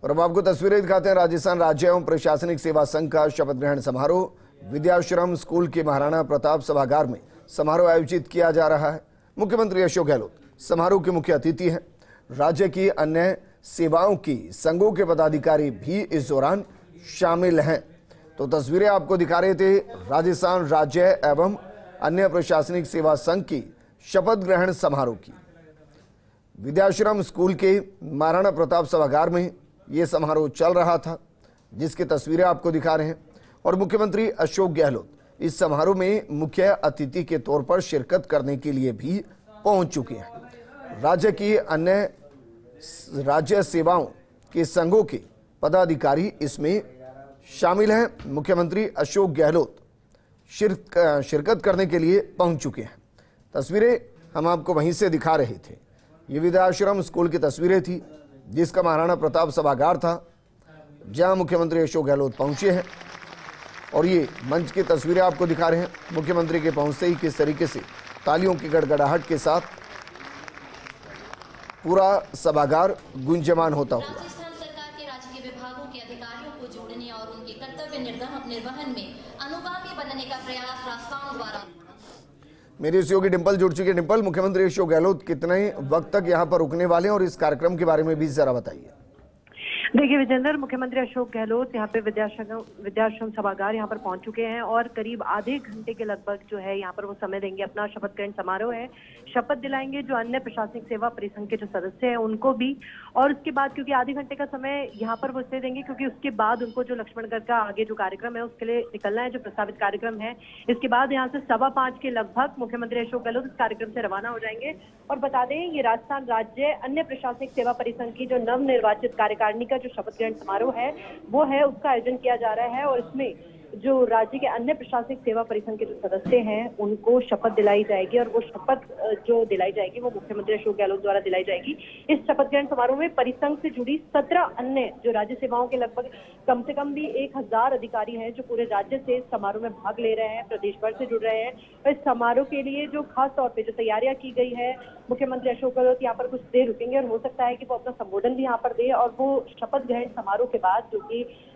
और अब आपको तस्वीरें दिखाते हैं राजस्थान राज्य एवं प्रशासनिक सेवा संघ का शपथ ग्रहण समारोह विद्याश्रम स्कूल के महाराणा प्रताप सभागार में समारोह आयोजित किया जा रहा है। मुख्यमंत्री अशोक गहलोत समारोह के मुख्य अतिथि हैं। राज्य की अन्य सेवाओं की संघों के पदाधिकारी भी इस दौरान शामिल हैं। तो तस्वीरें आपको दिखा रहे थे राजस्थान राज्य एवं अन्य प्रशासनिक सेवा संघ की शपथ ग्रहण समारोह की। विद्याश्रम स्कूल के महाराणा प्रताप सभागार में ये समारोह चल रहा था, जिसकी तस्वीरें आपको दिखा रहे हैं। और मुख्यमंत्री अशोक गहलोत इस समारोह में मुख्य अतिथि के तौर पर शिरकत करने के लिए भी पहुंच चुके हैं। राज्य की अन्य राज्य सेवाओं के संघों के पदाधिकारी इसमें शामिल हैं। मुख्यमंत्री अशोक गहलोत शिरकत करने के लिए पहुंच चुके हैं। तस्वीरें हम आपको वहीं से दिखा रहे थे। ये विद्याश्रम स्कूल की तस्वीरें थी, जिसका महाराणा प्रताप सभागार था, जहां मुख्यमंत्री अशोक गहलोत पहुंचे हैं। और ये मंच की तस्वीरें आपको दिखा रहे हैं। मुख्यमंत्री के पहुंचते ही किस तरीके से तालियों की गड़गड़ाहट के साथ पूरा सभागार गुंजयमान होता हुआ। राजस्थान सरकार के राजकीय विभागों के अधिकारियों को जोड़ने और उनके कर्तव्य निर्वहन में अनुगामी बनने का प्रयास राजस्थान द्वारा। मेरी सहयोगी डिंपल जुड़ चुकी है। डिंपल, मुख्यमंत्री अशोक गहलोत कितने वक्त तक यहाँ पर रुकने वाले हैं और इस कार्यक्रम के बारे में भी जरा बताइए। देखिए विजेंद्र, मुख्यमंत्री अशोक गहलोत यहाँ पे विद्याश्रम सभागार यहाँ पर पहुंच चुके हैं और करीब आधे घंटे के लगभग जो है यहाँ पर वो समय देंगे। अपना शपथ ग्रहण समारोह है, शपथ दिलाएंगे जो अन्य प्रशासनिक सेवा परिसंघ के जो सदस्य हैं उनको भी। और उसके बाद क्योंकि आधे घंटे का समय यहाँ पर वो इसलिए देंगे क्योंकि उसके बाद उनको जो लक्ष्मणगढ़ का आगे जो कार्यक्रम है उसके लिए निकलना है, जो प्रस्तावित कार्यक्रम है। इसके बाद यहाँ से 5:15 के लगभग मुख्यमंत्री अशोक गहलोत इस कार्यक्रम से रवाना हो जाएंगे। और बता दें, ये राजस्थान राज्य अन्य प्रशासनिक सेवा परिसंघ की जो नवनिर्वाचित कार्यकारिणी का जो शपथ ग्रहण समारोह है वो है, उसका आयोजन किया जा रहा है। और इसमें जो राज्य के अन्य प्रशासनिक सेवा परिसंघ के जो सदस्य हैं उनको शपथ दिलाई जाएगी और वो शपथ जो दिलाई जाएगी वो मुख्यमंत्री अशोक गहलोत द्वारा दिलाई जाएगी। इस शपथ ग्रहण समारोह में परिसंघ से जुड़ी 17 अन्य जो राज्य सेवाओं के लगभग कम से कम भी 1000 अधिकारी हैं जो पूरे राज्य से इस समारोह में भाग ले रहे हैं, प्रदेश भर से जुड़ रहे हैं। और इस समारोह के लिए जो खास तौर पर जो तैयारियां की गई है, मुख्यमंत्री अशोक गहलोत यहाँ पर कुछ देर रुकेंगे और हो सकता है कि वो अपना संबोधन भी यहाँ पर दे। और वो शपथ ग्रहण समारोह के बाद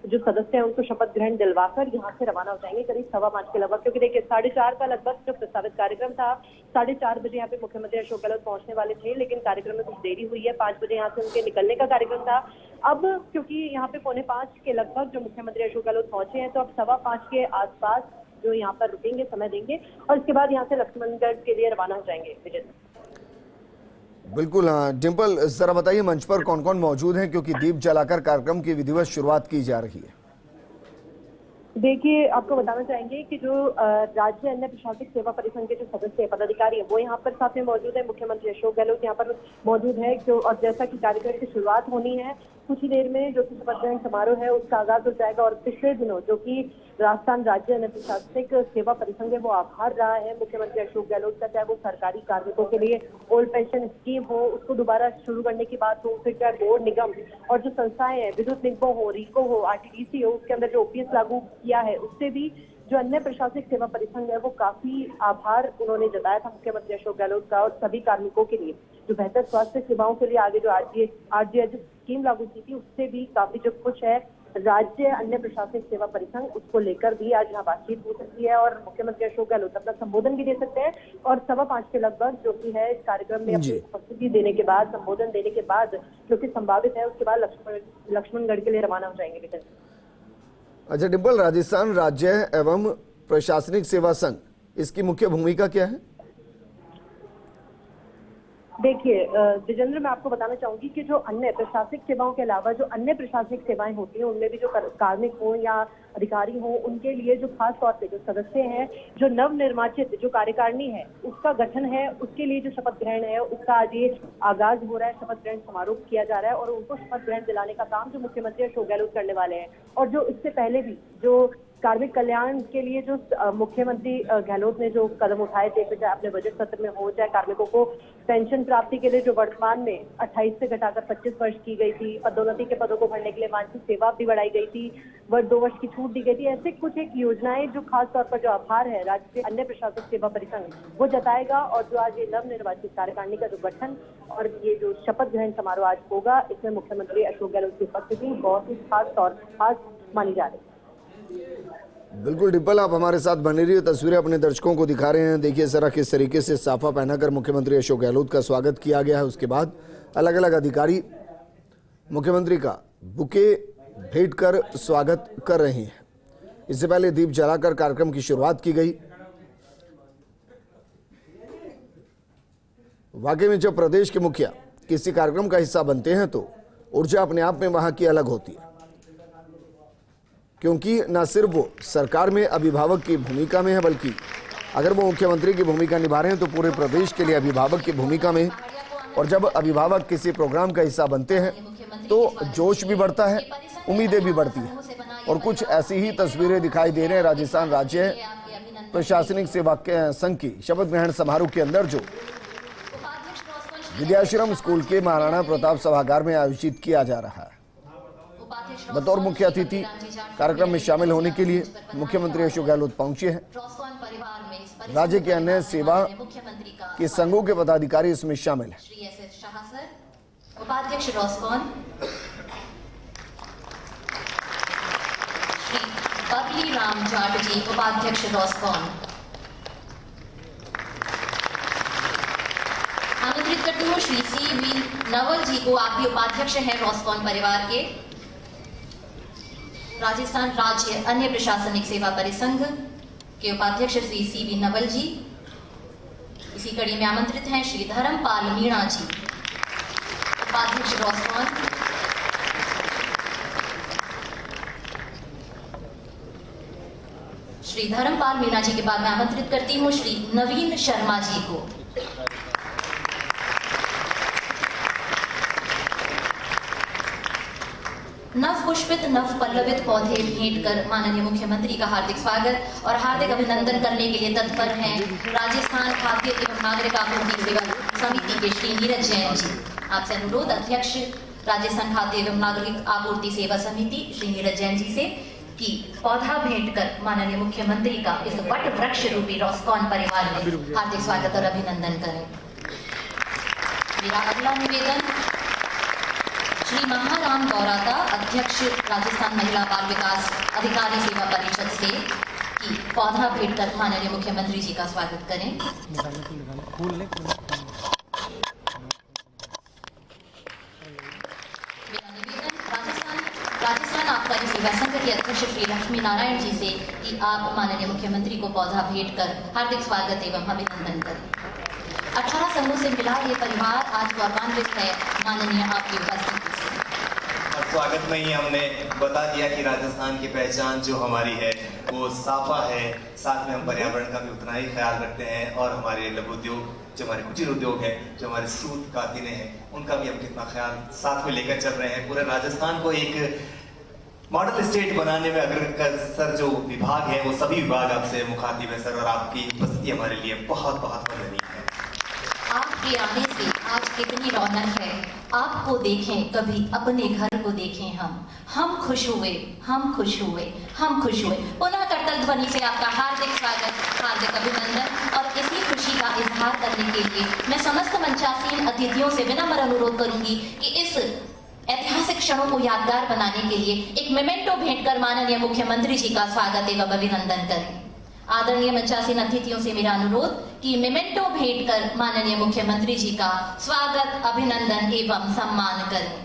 जो सदस्य हैं उनको शपथ ग्रहण दिलवाकर यहाँ से रवाना हो जाएंगे करीब 5:15 के लगभग। क्योंकि देखिए 4:30 का लगभग जो प्रस्तावित कार्यक्रम था, 4:30 बजे यहाँ पे मुख्यमंत्री अशोक गहलोत पहुंचने वाले थे, लेकिन कार्यक्रम में कुछ देरी हुई है। 5 बजे यहाँ से उनके निकलने का कार्यक्रम था। अब क्योंकि यहाँ पे 4:45 के लगभग जो मुख्यमंत्री अशोक गहलोत पहुंचे हैं, तो अब 5:15 के आसपास जो यहाँ पर रुकेंगे, समय देंगे और इसके बाद यहाँ से लक्ष्मणगढ़ के लिए रवाना हो जाएंगे। विजय बिल्कुल। हाँ डिंपल, जरा बताइए मंच पर कौन कौन मौजूद हैं, क्योंकि दीप जलाकर कार्यक्रम की विधिवत शुरुआत की जा रही है। देखिए, आपको बताना चाहेंगे कि जो राज्य अन्य प्रशासनिक सेवा परिसंघ के जो सदस्य पदाधिकारी है वो यहाँ पर साथ में मौजूद है। मुख्यमंत्री अशोक गहलोत यहाँ पर मौजूद है और जैसा कि कार्यक्रम की शुरुआत होनी है कुछ ही देर में जो कि शपथ ग्रहण समारोह है उसका आगाज हो जाएगा। और पिछले दिनों जो कि राजस्थान राज्य अन्य प्रशासनिक सेवा परिसंघ है वो आभार रहा है मुख्यमंत्री अशोक गहलोत का, चाहे वो सरकारी कार्मिकों के लिए ओल्ड पेंशन स्कीम हो उसको दोबारा शुरू करने की बात हो, फिर चाहे बोर्ड निगम और जो संस्थाएं हैं, विद्युत निगमों हो, रीको हो, आरटीडीसी हो, उसके अंदर जो ओपीएस लागू किया है उससे भी जो अन्य प्रशासनिक सेवा परिसंघ है वो काफी आभार उन्होंने जताया था मुख्यमंत्री अशोक गहलोत का। और सभी कार्मिकों के लिए जो बेहतर स्वास्थ्य सेवाओं के लिए आगे जो आरजीएच स्कीम लागू की थी उससे भी काफी जो कुछ है राज्य अन्य प्रशासनिक सेवा परिसंघ, उसको लेकर भी आज यहाँ बातचीत हो सकती है और मुख्यमंत्री अशोक गहलोत अपना संबोधन भी दे सकते हैं। और 5:15 के लगभग जो कि है इस कार्यक्रम में अपनी उपस्थिति देने के बाद, संबोधन देने के बाद जो कि संभावित है उसके बाद लक्ष्मणगढ़ के लिए रवाना हो जाएंगे। अच्छा डिंपल, राजस्थान राज्य एवं प्रशासनिक सेवा संघ, इसकी मुख्य भूमिका क्या है? देखिए विजेंद्र, मैं आपको बताना चाहूंगी कि जो अन्य प्रशासनिक सेवाओं के अलावा जो अन्य प्रशासनिक सेवाएं होती हैं उनमें भी जो कार्मिक हो या अधिकारी हो उनके लिए जो खास तौर पे जो सदस्य हैं, जो नवनिर्वाचित जो कार्यकारिणी है उसका गठन है, उसके लिए जो शपथ ग्रहण है उसका आज ये आगाज हो रहा है, शपथ ग्रहण समारोह किया जा रहा है। और उनको शपथ ग्रहण दिलाने का काम जो मुख्यमंत्री अशोक गहलोत करने वाले हैं। और जो इससे पहले भी जो कार्मिक कल्याण के लिए जो मुख्यमंत्री गहलोत ने जो कदम उठाए थे, चाहे अपने बजट सत्र में हो, चाहे कार्मिकों को पेंशन प्राप्ति के लिए जो वर्तमान में 28 से घटाकर 25 वर्ष की गई थी, पदोन्नति के पदों को भरने के लिए वांछित सेवा अवधि बढ़ाई गई थी, 2 वर्ष की छूट दी गई थी। ऐसे कुछ एक योजनाएं जो खास तौर पर जो आभार है राज्य के अन्य प्रशासक सेवा परिसंघ वो जताएगा। और जो आज ये नवनिर्वाचित कार्यकारिणी का जो गठन और ये जो शपथ ग्रहण समारोह आज होगा, इसमें मुख्यमंत्री अशोक गहलोत की उपस्थिति बहुत ही खास मानी जा रही है। बिल्कुल डिम्पल, आप हमारे साथ बने रहिए, तस्वीरें अपने दर्शकों को दिखा रहे हैं। देखिए जरा किस तरीके से साफा पहनाकर मुख्यमंत्री अशोक गहलोत का स्वागत किया गया है। उसके बाद अलग अलग अधिकारी मुख्यमंत्री का बुके भेंट कर स्वागत कर रहे हैं। इससे पहले दीप जलाकर कार्यक्रम की शुरुआत की गई। वाकई में जब प्रदेश के मुखिया किसी कार्यक्रम का हिस्सा बनते हैं तो ऊर्जा अपने आप में वहां की अलग होती है, क्योंकि न सिर्फ वो सरकार में अभिभावक की भूमिका में है, बल्कि अगर वो मुख्यमंत्री की भूमिका निभा रहे हैं तो पूरे प्रदेश के लिए अभिभावक की भूमिका में। और जब अभिभावक किसी प्रोग्राम का हिस्सा बनते हैं तो जोश भी बढ़ता है, उम्मीदें भी बढ़ती हैं। और कुछ ऐसी ही तस्वीरें दिखाई दे रहे हैं राजस्थान राज्य प्रशासनिक सेवा संघ की शपथ ग्रहण समारोह के अंदर, जो विद्याश्रम स्कूल के महाराणा प्रताप सभागार में आयोजित किया जा रहा है। बतौर मुख्य अतिथि कार्यक्रम में शामिल होने के लिए मुख्यमंत्री अशोक गहलोत पहुंचे हैं। राज्य के अन्य सेवा के संघों के पदाधिकारी इसमें शामिल हैं। उपाध्यक्ष रॉस्कॉन, श्री बबली राम जाट जी, उपाध्यक्ष रॉस्कॉन। आमंत्रित करती हूँ श्री सी.वी. नवल जी को, आप भी उपाध्यक्ष हैं रॉस्कॉन परिवार के। राजस्थान राज्य अन्य प्रशासनिक सेवा परिसंघ के उपाध्यक्ष श्री सी.वी. नवल जी। इसी कड़ी में आमंत्रित हैं श्री धर्मपाल मीणा जी, उपाध्यक्ष रॉस्कॉन। श्री धर्मपाल मीणा जी के बाद मैं आमंत्रित करती हूँ श्री नवीन शर्मा जी को। नव पुष्पित नव पल्लवित पौधे भेंट कर माननीय मुख्यमंत्री का हार्दिक स्वागत और हार्दिक अभिनंदन करने के लिए तत्पर हैं राजस्थान खाद्य एवं नागरिक आपूर्ति सेवा समिति के श्री नीरज जैन जी। आपसे अनुरोध अध्यक्ष राजस्थान खाद्य एवं नागरिक आपूर्ति सेवा समिति श्री नीरज जैन जी से कि पौधा भेंट कर माननीय मुख्यमंत्री का इस वट वृक्ष रूपी रॉस्कॉन परिवार में हार्दिक स्वागत और अभिनंदन करें। मेरा अगला निवेदन श्री महाराम गौराता, अध्यक्ष राजस्थान महिला बाल विकास अधिकारी सेवा परिषद से कि पौधा भेंट कर माननीय मुख्यमंत्री जी का स्वागत करें। मेरा निवेदन राजस्थान आबकारी सेवा संघ के अध्यक्ष श्री लक्ष्मी नारायण जी से कि आप माननीय मुख्यमंत्री को पौधा भेंट कर हार्दिक स्वागत एवं अभिनंदन करें। 18 संघों से मिला ये परिवार आज गौरवान्वित है माननीय आपकी उपस्थिति से। और स्वागत में ही हमने बता दिया कि राजस्थान की पहचान जो हमारी है वो साफा है, साथ में हम पर्यावरण का भी उतना ही ख्याल रखते हैं और हमारे लघु उद्योग, जो हमारे कुटीर उद्योग है, जो हमारे सूत कातिने हैं, उनका भी हम कितना ख्याल साथ में लेकर चल रहे हैं। पूरे राजस्थान को एक मॉडल स्टेट बनाने में अग्रसर जो विभाग है वो सभी विभाग आपसे मुखातिब है सर, और आपकी उपस्थिति हमारे लिए बहुत बहुत वंदनीय है। आपके आने से आज कितनी रौनक है। आपको देखें कभी अपने घर को देखें हम खुश हुए, हम खुश हुए, हम खुश हुए। पुनः करतल ध्वनि से आपका हार्दिक स्वागत, हार्दिक अभिनंदन। और इसी खुशी का इजहार करने के लिए मैं समस्त मंचासीन अतिथियों से विनम्र अनुरोध करूंगी कि इस ऐतिहासिक क्षणों को यादगार बनाने के लिए एक मेमेंटो भेंट कर माननीय मुख्यमंत्री जी का स्वागत एवं अभिनंदन करें। आदरणीय मंचासीन अतिथियों से मेरा अनुरोध कि मेमेंटो भेंट कर माननीय मुख्यमंत्री जी का स्वागत, अभिनंदन एवं सम्मान करें।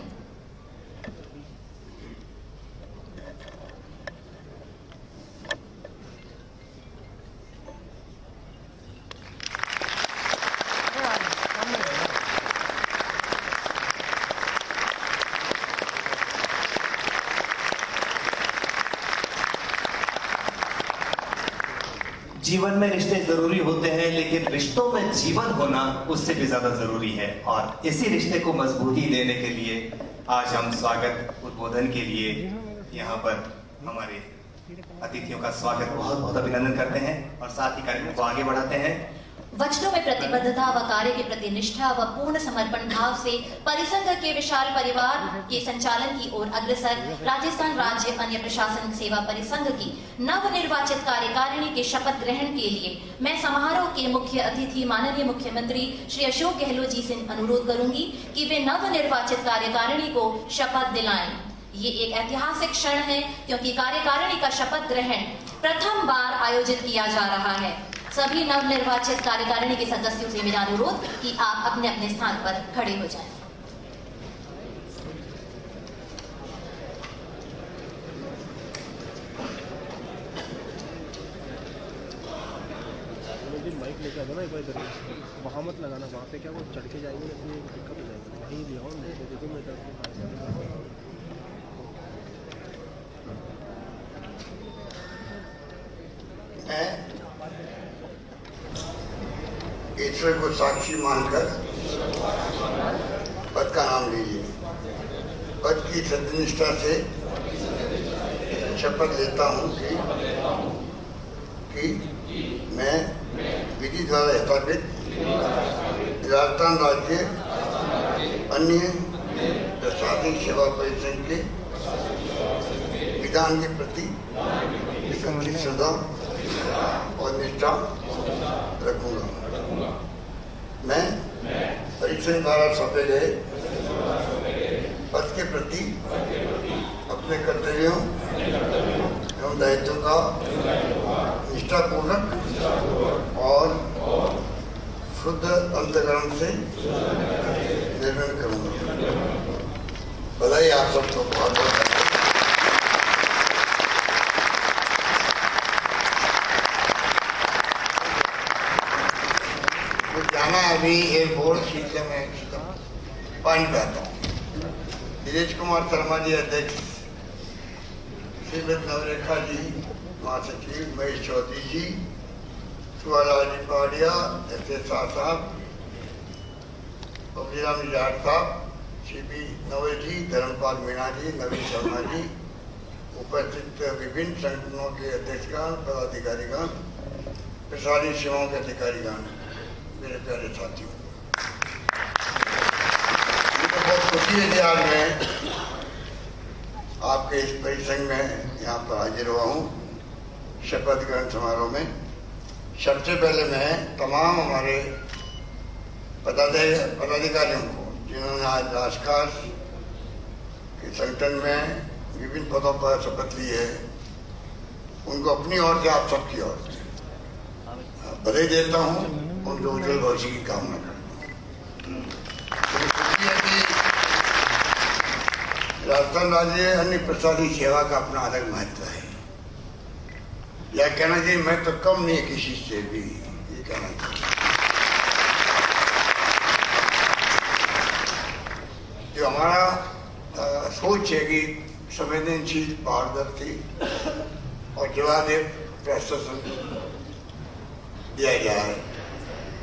जीवन में रिश्ते जरूरी होते हैं, लेकिन रिश्तों में जीवन होना उससे भी ज्यादा जरूरी है। और इसी रिश्ते को मजबूती देने के लिए आज हम स्वागत उद्बोधन के लिए यहाँ पर हमारे अतिथियों का स्वागत बहुत बहुत अभिनंदन करते हैं और साथ ही कार्यक्रम को आगे बढ़ाते हैं। वचनों में प्रतिबद्धता व कार्य के प्रति निष्ठा व पूर्ण समर्पण भाव से परिसंघ के विशाल परिवार के संचालन की ओर अग्रसर राजस्थान राज्य अन्य प्रशासनिक सेवा परिसंघ की नवनिर्वाचित कार्यकारिणी के शपथ ग्रहण के लिए मैं समारोह के मुख्य अतिथि माननीय मुख्यमंत्री श्री अशोक गहलोत जी से अनुरोध करूंगी कि वे नवनिर्वाचित कार्यकारिणी को शपथ दिलाएं। ये एक ऐतिहासिक क्षण है क्योंकि कार्यकारिणी का शपथ ग्रहण प्रथम बार आयोजित किया जा रहा है। सभी नवनिर्वाचित कार्यकारिणी के सदस्यों से मेरा अनुरोध कि आप अपने अपने स्थान पर खड़े हो जाएं। माइक लेके आना ना एक बार इधर, वहाँ मत लगाना, वहाँ पे क्या वो चढ़ के जाएंगे तो ये दिक्कत हो जाएगी। वहीं ले आओ, देखो मैं ईश्वर को साक्षी मानकर पद का नाम लीजिए। पद की सत्यनिष्ठा से शपथ लेता हूँ कि मैं विधि द्वारा स्थापित राजस्थान राज्य अन्य प्रशासनिक सेवा परिसंघ के विधान के प्रति सच्ची श्रद्धा और निष्ठा रखूंगा। मैं परिसंघ द्वारा सौंपे गए पद के प्रति अपने कर्तव्यों एवं दायित्वों का निष्ठापूर्वक और शुद्ध अंतःकरण से निर्वहन करूंगा। बधाई आप सबको बहुत बहुत। जाना अभी एयरपोर्ट सीट से मैं पानी पाता हूँ। दिनेश कुमार शर्मा जी अध्यक्ष, श्रीमती नवरेखा जी महासचिव, महेश चौधरी जी, सुहाराज जी पहाड़िया, शाह साहब, अब्दुल निजाट साहब, सीपी नवे जी, धर्मपाल मीणा जी, नवीन शर्मा जी, उपस्थित विभिन्न संगठनों के अध्यक्षगण, पदाधिकारीगण, प्रशासनिक सेवाओं के अधिकारीगण, मेरे प्यारे साथियों, मुझे बहुत खुशी है कि आज मैं आपके इस परिसंघ में यहाँ पर हाजिर हुआ हूँ शपथ ग्रहण समारोह में। सबसे पहले मैं तमाम हमारे पदाधिकारियों को जिन्होंने आज राजखास के संगठन में विभिन्न पदों पर शपथ ली है, उनको अपनी ओर से, आप सबकी ओर से बधाई देता हूँ, उनके उज्जवल भविष्य की कामना करता हूँ। राजस्थान राज्य अन्य प्रशासनिक सेवा का अपना अलग महत्व है। यह कहना चाहिए मैं तो कम नहीं है किसी से भी, ये कहना चाहिए। जो हमारा सोच है कि संवेदनशील, पारदर्शी और जवाबदेह प्रशासन दिया जाए,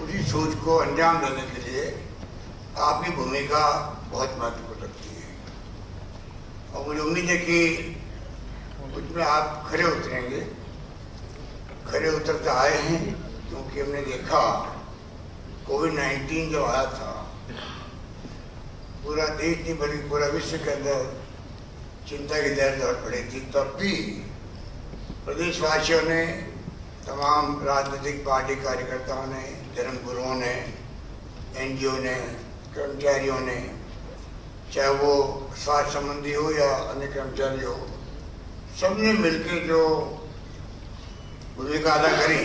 उसी सोच को अंजाम देने के लिए आपकी भूमिका बहुत महत्वपूर्ण रखती है। और मुझे उम्मीद है कि उसमें आप खरे उतरेंगे, खरे उतरते आए हैं, क्योंकि हमने देखा कोविड-19 जब आया था, पूरा देश नहीं बल्कि पूरा विश्व के अंदर चिंता की लहर दौड़ पड़ी थी। तब भी प्रदेशवासियों ने, तमाम राजनीतिक पार्टी कार्यकर्ताओं ने, धर्मगुरुओं ने, एनजीओ ने, कर्मचारियों ने, चाहे वो स्वास्थ्य संबंधी हो या अन्य कर्मचारी हो, सबने मिलकर जो भूमिका अदा करी,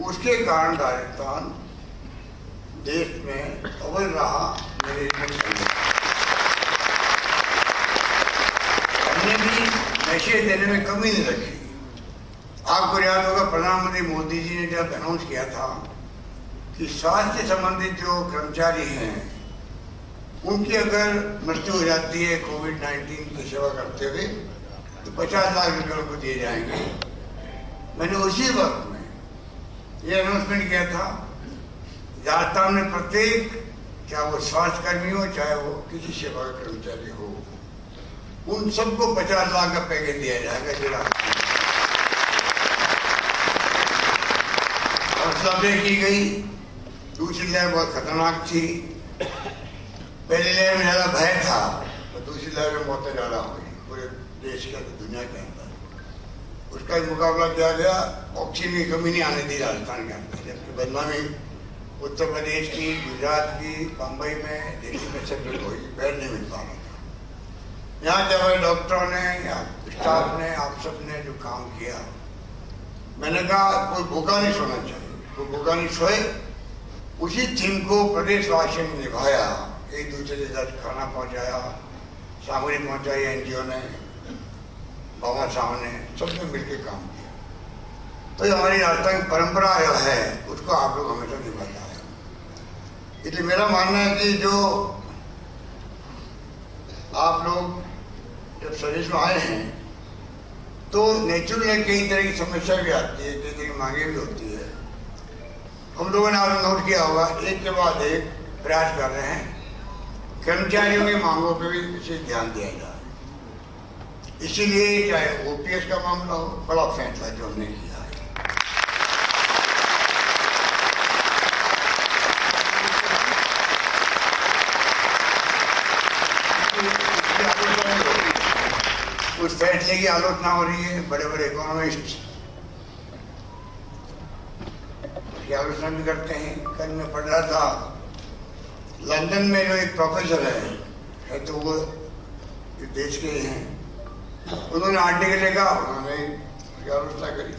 उसके कारण राजस्थान देश में अव्वल रहा। हमने भी नशे देने में कमी नहीं रखी। आपको याद होगा प्रधानमंत्री मोदी जी ने जब अनाउंस किया था कि स्वास्थ्य संबंधित जो कर्मचारी हैं उनकी अगर मृत्यु हो जाती है कोविड-19 की सेवा करते हुए तो 50 लाख रुपये उनको दिए जाएंगे। मैंने उसी वक्त में ये अनाउंसमेंट किया था। राजस्थान में प्रत्येक, चाहे वो स्वास्थ्य कर्मी हो, चाहे वो किसी सेवा कर्मचारी हो, उन सबको 50 लाख का पैकेज दिया जाएगा। जो हौसलाफजाई की गई। दूसरी लहर बहुत खतरनाक थी। पहली लहर में ज़्यादा भय था तो दूसरी लहर में मौतें ज़्यादा हुई पूरे देश के दुनिया के अंदर। उसका मुकाबला किया गया। ऑक्सीजन की कमी नहीं आने दी राजस्थान के अंदर, जबकि बदनामी उत्तर प्रदेश की, गुजरात की, बम्बई में, दिल्ली में सब जगह हुई, बेड नहीं मिल पा रहा था। यहाँ जब हमारे डॉक्टरों ने या स्टाफ ने, आप सब ने जो काम किया, मैंने कहा कोई भूखा नहीं सोना चाहिए, कोई भूखा नहीं सोए। उसी थीम को प्रदेशवासियों ने निभाया। एक दूसरे के साथ खाना पहुँचाया, सामग्री पहुँचाई, NGO ने, बाबा साहब ने, सबने मिलकर काम किया। तो ये हमारी राजस्थान की परंपरा जो है उसको आप लोग हमेशा निभाता है। इसलिए मेरा मानना है कि जो आप लोग जब सर्विस में आए हैं तो नेचुरल कई तरह की समस्या भी आती है, कई तरह की मांगे भी होती है। हम लोगों ने आपने नोट किया होगा, एक के बाद एक प्रयास कर रहे हैं कर्मचारियों की मांगों पर भी विशेष ध्यान दिया जाए। इसीलिए चाहे OPS का मामला हो, बड़ा फैसला जो हमने किया है। उस फैसले की आलोचना हो रही है, बड़े बड़े इकोनॉमिस्ट की आलोचना भी करते हैं। कल मैं पढ़ रहा था लंदन में जो एक प्रोफेसर है तो वो देश के हैं, उन्होंने आर्टिकल लिखा, उन्होंने आलोचना करी।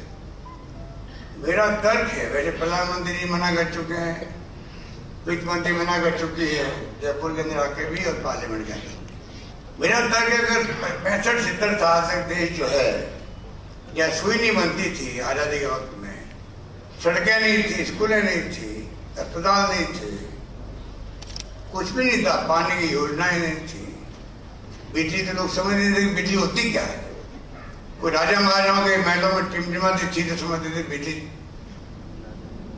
मेरा तर्क है, वैसे प्रधानमंत्री जी मना कर चुके हैं, वित्त मंत्री मना कर चुकी है जयपुर के अंदर आके भी और पार्लियामेंट के अंदर। मेरा तर्क है अगर 65-70 साल तक देश जो है या सुई नहीं बनती थी आज़ादी के वक्त में, सड़कें नहीं थी, स्कूलें नहीं थी, अस्पताल नहीं थे, कुछ भी नहीं था, पानी की योजनाएं नहीं थी, बिजली तो लोग समझ नहीं थे कि बिजली होती क्या है। कोई राजा महाराजाओं के महलों में टिमटिमाती थी तो समझते थे बिजली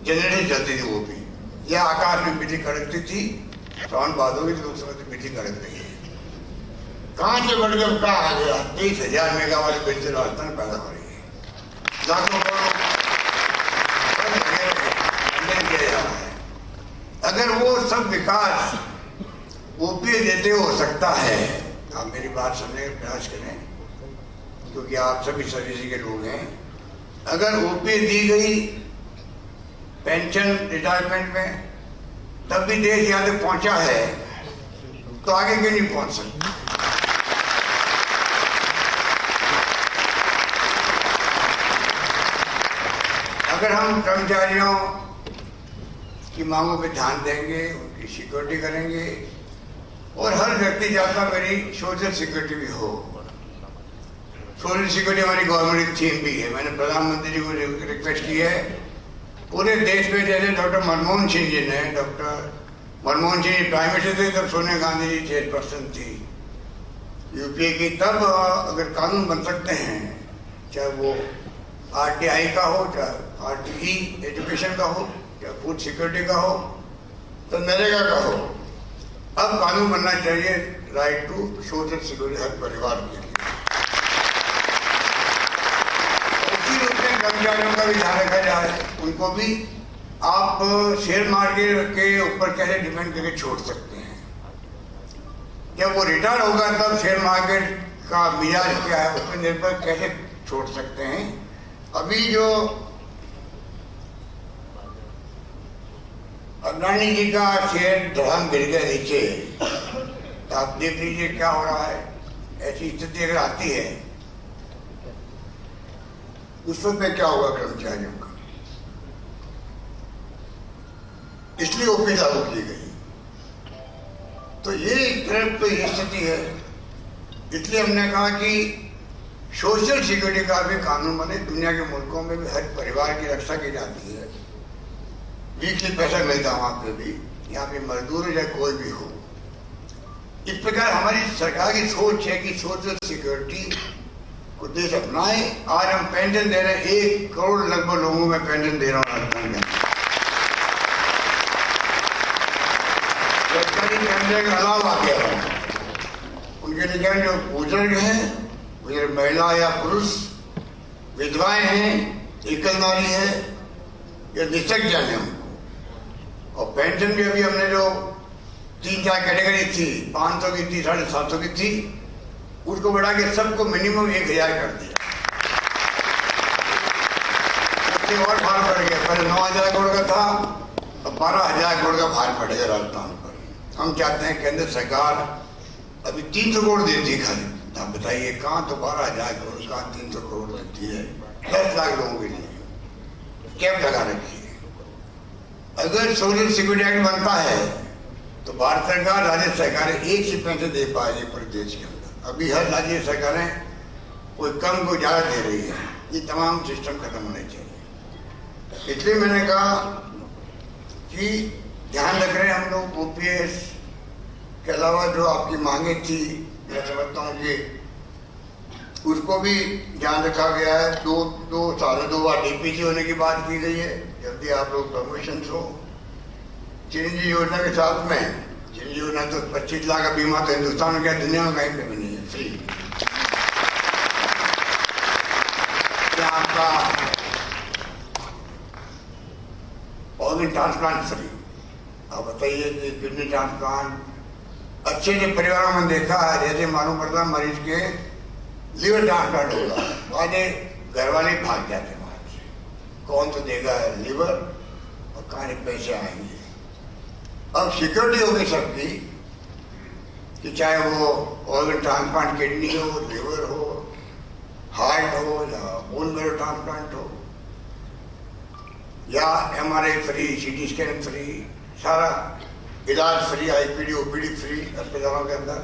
जनरेटर चलती थी, वो भी, या आकाश में बिजली कड़कती थी, सावन भादों में लोग समझते बिजली कड़क रही है। कहाँ से बढ़कर कहाँ आ गया, 23,000 मेगावाट बिजली राजस्थान पैदा हो रही है, लाखों करोड़ किया जा रहा है। अगर वो सब विकास OPS देते हो सकता है, आप मेरी बात सुनने का प्रयास करें क्योंकि आप सभी सर्विस के लोग हैं। अगर OPS दी गई पेंशन रिटायरमेंट में, तब भी देश यहाँ तक पहुंचा है, तो आगे क्यों नहीं पहुंच सकता। अगर हम कर्मचारियों की मांगों पे ध्यान देंगे, उनकी सिक्योरिटी करेंगे, और हर व्यक्ति चाहता मेरी सोशल सिक्योरिटी भी हो। सोशल सिक्योरिटी हमारी गवर्नमेंट की थीम भी है। मैंने प्रधानमंत्री जी को रिक्वेस्ट की है, पूरे देश में जैसे डॉक्टर मनमोहन सिंह जी ने, doctor Manmohan Singh ji prime minister थे तब सोनिया गांधी जी चेयरपर्सन थी UPA की, तब अगर कानून बन सकते हैं, चाहे वो RTI का हो, चाहे RTE एजुकेशन का हो, चाहे फूड सिक्योरिटी का हो, तो नरेगा का हो, अब कानून बनना चाहिए राइट टू सोशल सिक्योरिटी हर परिवार के लिए। उसी रूप में कर्मचारियों का भी ध्यान रखा जाए, उनको भी आप शेयर मार्केट के ऊपर कैसे डिपेंड करके छोड़ सकते हैं। जब वो रिटायर होगा तब शेयर मार्केट का मिजाज क्या है उस पर निर्भर कैसे छोड़ सकते हैं। अभी जो अडानी जी का शेयर धड़ाम गिर गया नीचे, तो आप देख लीजिए क्या हो रहा है। ऐसी स्थिति अगर आती है उस पे क्या होगा कर्मचारियों का। इसलिए OPS लागू की गई। तो ये एक तरफ तो ये स्थिति है। इसलिए हमने कहा कि सोशल सिक्योरिटी का भी कानून बने। दुनिया के मुल्कों में भी हर परिवार की रक्षा की जाती है, वीकली पैसा मिलता है वहां पे भी, यहाँ पे मजदूर हो चाहे कोई भी हो। इस प्रकार हमारी सरकार की सोच है कि सोशल सिक्योरिटी को देश अपनाए। आज हम पेंशन दे रहे हैं, 1 करोड़ लगभग लोगों में पेंशन दे रहा हूँ राजस्थान में। सरकारी पेंशन के अलावा क्या है उनके लिए, जो बुजुर्ग हैं, महिला या पुरुष, विधवाएं हैं, एकल नारी है, ये निश्चित जाने हमको। और पेंशन भी अभी हमने जो 3-4 कैटेगरी थी, 500 की थी, 750 की थी, उसको बढ़ा के सबको मिनिमम 1000 कर दिया। उससे और भार बढ़ गया, पहले 9000 करोड़ का था, अब 12000 करोड़ का भार पड़ेगा राजस्थान पर। हम चाहते हैं केंद्र सरकार अभी 300 करोड़ देती है खाली। आप बताइए कहाँ तो 12000 करोड़, कहाँ 300 करोड़ देती है 10 लाख लोगों के लिए कैप लगा रखी है। अगर सोशल सिक्योरिटी एक्ट बनता है तो भारत सरकार, राज्य सरकारें एक से पैसे दे पाएगी पूरे देश के अंदर। अभी हर राज्य सरकारें कोई कम को ज्यादा दे रही है। ये तमाम सिस्टम खत्म होने चाहिए। इसलिए मैंने कहा कि ध्यान रख रहे हैं हम लोग। OPS के अलावा जो आपकी मांगे थी, मैं समझता हूँ कि उसको भी ध्यान रखा गया है। 2 बार DPC होने की बात की गई है। जल्दी आप लोग प्रमोशन हो। चिरंजीवी योजना के साथ में, चिरंजीवी योजना तो 25 लाख का बीमा तो हिंदुस्तान में क्या, दुनिया में कहीं पे भी नहीं है, फ्री। आपका ऑर्गन ट्रांसप्लांट फ्री। आप बताइए कि किडनी ट्रांसप्लांट अच्छे से परिवारों में देखा है, जैसे मालूम पड़ता मरीज के लिवर ट्रांसप्लांट होगा, वाले घर वाले भाग जाते वहां से, कौन तो देगा लिवर और कहाँ पैसे आएंगे। अब सिक्योरिटी होगी सबकी कि चाहे वो ऑर्गन ट्रांसप्लांट, किडनी हो, लिवर हो, हार्ट हो या बोन मैरो ट्रांसप्लांट हो या MRI free, CT scan free, सारा इलाज फ्री, IPD OPD फ्री अस्पतालों के अंदर।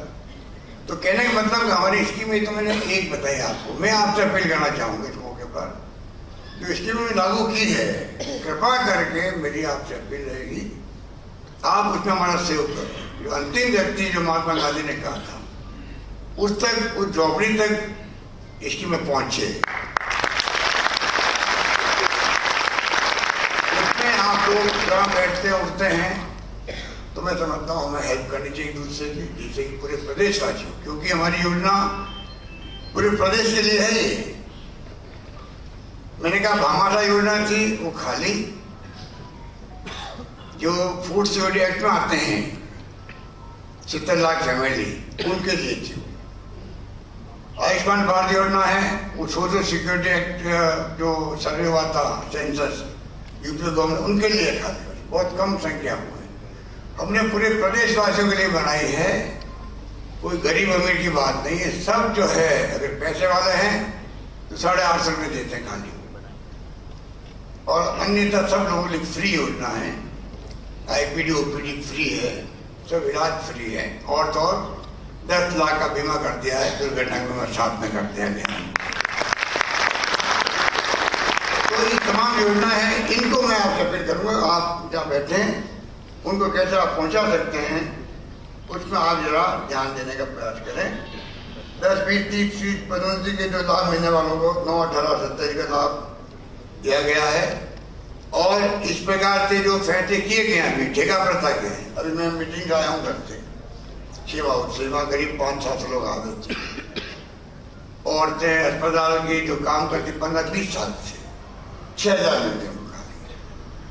तो कहने का मतलब हमारी स्कीम में तो मैंने एक बताई आपको। मैं आपसे अपील करना चाहूँगा इस मौके पर, जो स्कीम में लागू की है, कृपा करके मेरी आपसे अपील रहेगी, आप उसमें हमारा सहयोग करें। जो अंतिम व्यक्ति जो महात्मा गांधी ने कहा था, उस तक, उस झोपड़ी तक स्कीम में पहुंचे। उसमें आप लोग जहाँ बैठते उठते हैं तो मैं समझता हूँ हमें हेल्प करनी चाहिए एक दूसरे की, जिससे कि पूरे प्रदेश वासियों, क्योंकि हमारी योजना पूरे प्रदेश के लिए है ये। मैंने कहा भामाशाह योजना थी वो खाली जो फूड सिक्योरिटी एक्ट में आते हैं 70 लाख फैमिली, उनके लिए थी। आयुष्मान भारत योजना है वो सोशल सिक्योरिटी एक्ट जो सर्वे हुआ था, सेंसस यूपी गवर्नमेंट, उनके लिए खाली बहुत कम संख्या में हमने पूरे प्रदेशवासियों के लिए बनाई है। कोई गरीब अमीर की बात नहीं है, सब जो है अगर पैसे वाले हैं तो 850 रुपये देते हैं खाली, और अन्यथा सब लोगों के लिए फ्री योजना है। IPD OPD फ्री है, सब इलाज फ्री है, और तो और 10 लाख का बीमा कर दिया है, दुर्घटना बीमा साथ में करते हैं। तो ये तमाम योजना है, इनको मैं आपसे अपील करूँगा, आप जहाँ बैठे हैं उनको कैसे आप पहुँचा सकते हैं, उसमें आप जरा ध्यान देने का प्रयास करें। 10, 20, 30 पदोन्नति के जो लाभ मिलने वालों को 9, 18, 27 का लाभ दिया गया है। और इस प्रकार से जो फैसले किए गए हैं, अभी ठेका प्रथा के हैं। अभी मैं मीटिंग आया हूँ घर से, सेवा करीब 5-7 लोग आ गए थे। औरतें अस्पताल की जो काम करती 15-20 साल से 6000 मिलते हैं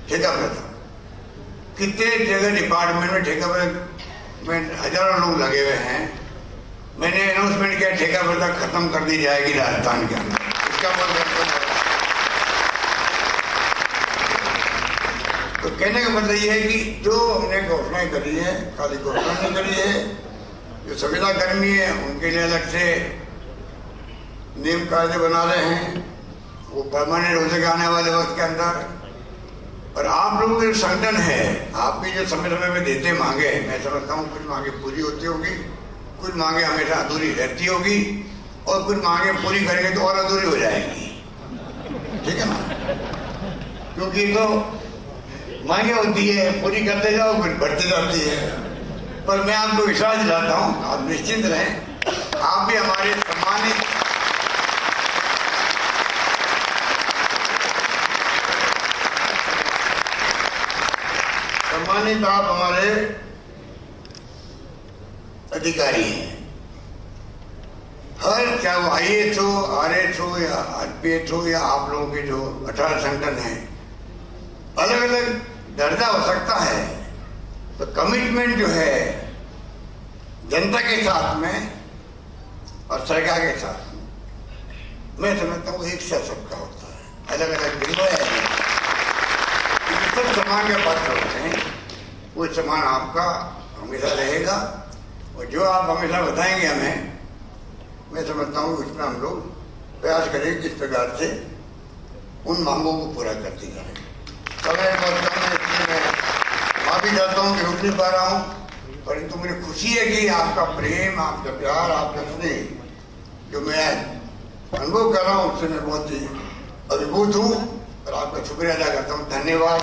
ठेका प्रथा। कितने जगह डिपार्टमेंट में ठेका प्रथा में हजारों लोग लगे हुए हैं। मैंने अनाउंसमेंट किया ठेका प्रथा खत्म कर दी जाएगी राजस्थान के अंदर। इसका मतलब तो कहने का मतलब ये है कि जो हमने घोषणाएं करी है, खाली घोषणा नहीं करी है, जो संविदा कर्मी है उनके लिए अलग से नियम कायदे बना रहे हैं, वो परमानेंट हो सके आने वाले वक्त के अंदर। और आप लोगों के संगठन है, आप भी जो समय समय में देते मांगे, मैं समझता हूँ कुछ मांगे पूरी होती होगी, कुछ मांगे हमेशा अधूरी रहती होगी, और कुछ मांगे पूरी करेंगे तो और अधूरी हो जाएगी, ठीक है ना। क्योंकि तो मांगे होती है, पूरी करते जाओ फिर बढ़ती जाती है। पर मैं आपको विश्वास दिलाता हूँ, आप निश्चिंत रहें, आप भी हमारे सम्मानित आप हमारे अधिकारी हैं। हर चाहे वो IAS हो, RS हो या RPS हो या आप लोगों के जो 18 संगठन हैं, अलग अलग दर्जा हो सकता है, तो कमिटमेंट जो है जनता के साथ में और सरकार के साथ में, मैं समझता हूँ एक सा सबका होता है। अलग अलग निर्णय है, सब समान के पात्र होते हैं, वो समान आपका हमेशा रहेगा, और जो आप हमेशा बताएंगे हमें, मैं समझता हूँ उसमें हम लोग प्रयास करेंगे किस प्रकार से उन मांगों को पूरा करते जाए। समय मैं माफी चाहता हूँ कि रुक नहीं पा रहा हूँ, परंतु मुझे खुशी है कि आपका प्रेम, आपका प्यार, आपका स्नेह जो मैं अनुभव कर रहा हूँ उससे मैं बहुत ही अभिभूत हूँ और आपका शुक्रिया अदा करता हूँ। धन्यवाद।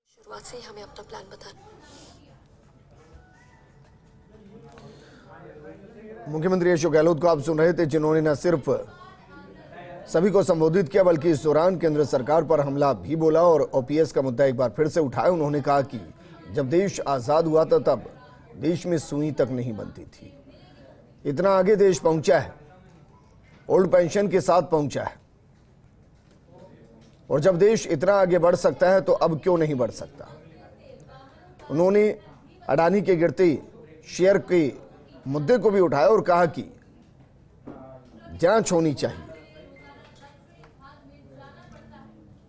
शुरुआत से ही हमें अपना प्लान बताना। मुख्यमंत्री अशोक गहलोत को आप सुन रहे थे, जिन्होंने न सिर्फ सभी को संबोधित किया बल्कि इस दौरान केंद्र सरकार पर हमला भी बोला और ओपीएस का मुद्दा एक बार फिर से उठाया। उन्होंने कहा कि जब देश आजाद हुआ था तब देश में सुई तक नहीं बनती थी, इतना आगे देश पहुंचा है, ओल्ड पेंशन के साथ पहुंचा है, और जब देश इतना आगे बढ़ सकता है तो अब क्यों नहीं बढ़ सकता। उन्होंने अडानी के गिरते शेयर के मुद्दे को भी उठाया और कहा कि जांच होनी चाहिए।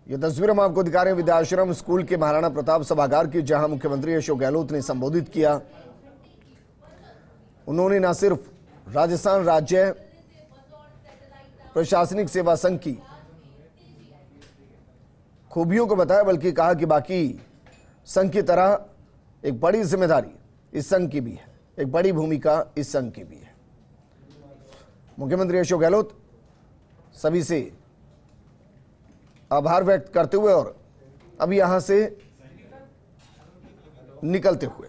ये तस्वीर हम आपको दिखा रहे हैं विद्याश्रम स्कूल के महाराणा प्रताप सभागार की, जहां मुख्यमंत्री अशोक गहलोत ने संबोधित किया। उन्होंने न सिर्फ राजस्थान राज्य प्रशासनिक सेवा संघ की खूबियों को बताया बल्कि कहा कि बाकी संघ की तरह एक बड़ी जिम्मेदारी इस संघ की भी है, एक बड़ी भूमिका इस संघ की भी है। मुख्यमंत्री अशोक गहलोत सभी से आभार व्यक्त करते हुए और अब यहां से निकलते हुए